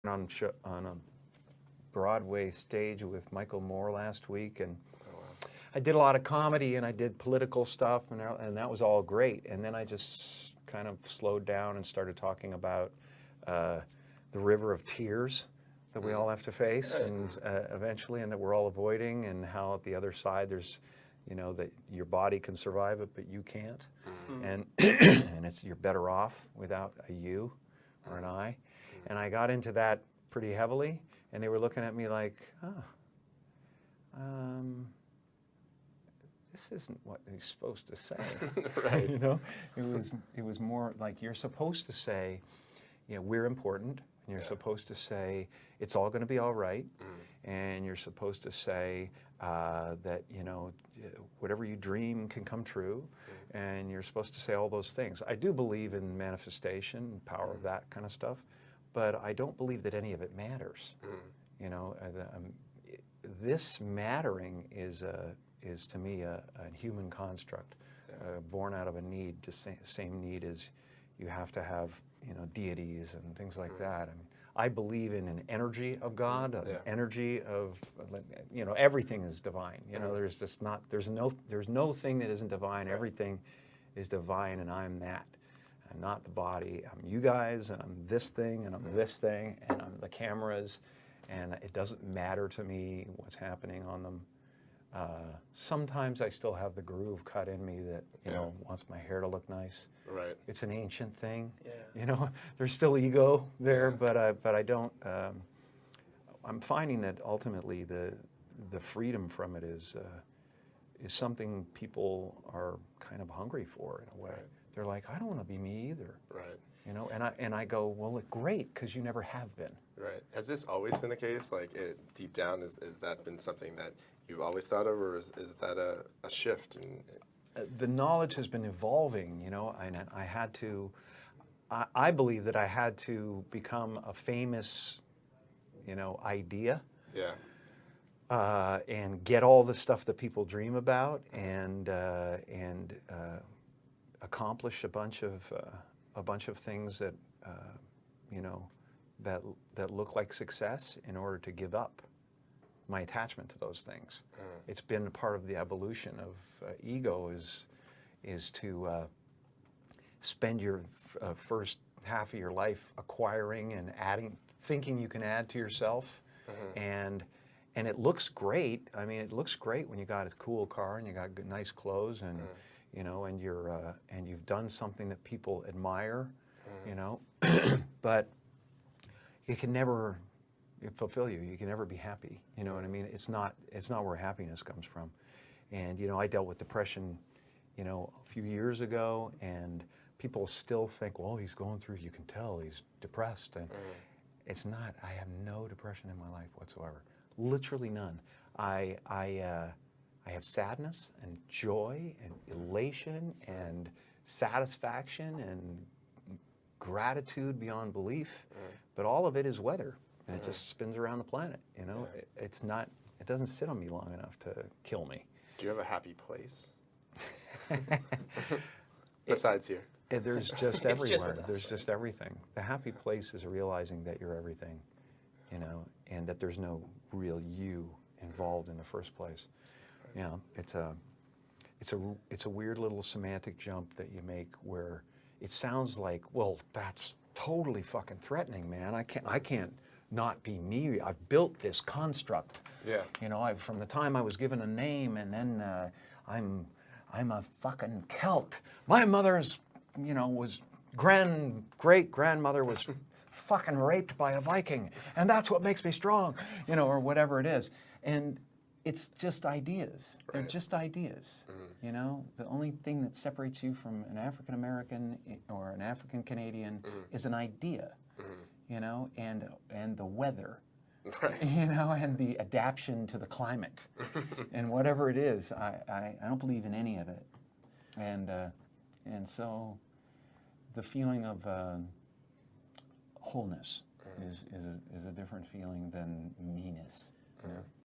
on a Broadway stage with Michael Moore last week, and I did a lot of comedy and I did political stuff, and that was all great. And then I just kind of slowed down and started talking about the river of tears that we all have to face, and eventually, and that we're all avoiding, and how at the other side there's, that your body can survive it, but you can't, and and you're better off without a you or an I. And I got into that pretty heavily, and they were looking at me like, this isn't what he's supposed to say. Right. It was more like, you're supposed to say, we're important, and you're supposed to say it's all going to be all right, and you're supposed to say that whatever you dream can come true, and you're supposed to say all those things. I do believe in manifestation, power of that kind of stuff, but I don't believe that any of it matters. This mattering is to me a human construct, born out of a need, the same need as you have to have, deities and things like that. I mean, I believe in an energy of God, an energy of, everything is divine. There's no thing that isn't divine. Right. Everything is divine, and I'm that. I'm not the body. I'm you guys, and I'm this thing, and I'm this thing, and I'm the cameras, and it doesn't matter to me what's happening on them. Sometimes I still have the groove cut in me that, wants my hair to look nice. Right. It's an ancient thing. Yeah. There's still ego there, but I don't, I'm finding that ultimately the freedom from it is something people are kind of hungry for in a way. Right. They're like, I don't want to be me either. Right. And I go, well, great, because you never have been. Right. Has this always been the case? Like, deep down, is that been something that you've always thought of, or is that a shift? The knowledge has been evolving, and I had to, I believe that I had to become a famous, idea. Yeah. And get all the stuff that people dream about, and accomplish a bunch of things that, that look like success, in order to give up my attachment to those things. It's been a part of the evolution of ego, is to spend your first half of your life acquiring and adding, thinking you can add to yourself, and it looks great. I mean, it looks great when you got a cool car and you got nice clothes, and and you're and you've done something that people admire, but it can never fulfill you. You can never be happy. You know what I mean? It's not where happiness comes from. And I dealt with depression, a few years ago, and people still think, well, he's going through. You can tell he's depressed, and it's not. I have no depression in my life whatsoever. Literally none. I have sadness and joy and elation and satisfaction and gratitude beyond belief, but all of it is weather, and it just spins around the planet. It's not. It doesn't sit on me long enough to kill me. Do you have a happy place besides here? There's just everywhere. There's just everything. The happy place is realizing that you're everything, and that there's no real you involved in the first place. It's a weird little semantic jump that you make, where it sounds like, well, that's totally fucking threatening, man. I can't not be me. I've built this construct. Yeah. From the time I was given a name, and then I'm a fucking Celt. My mother's, was great-grandmother was fucking raped by a Viking, and that's what makes me strong, or whatever it is. And it's just ideas. Right. They're just ideas. The only thing that separates you from an African American or an African Canadian is an idea, and the weather, right. And the adaptation to the climate, and whatever it is. I don't believe in any of it, and so the feeling of wholeness is a different feeling than meanness.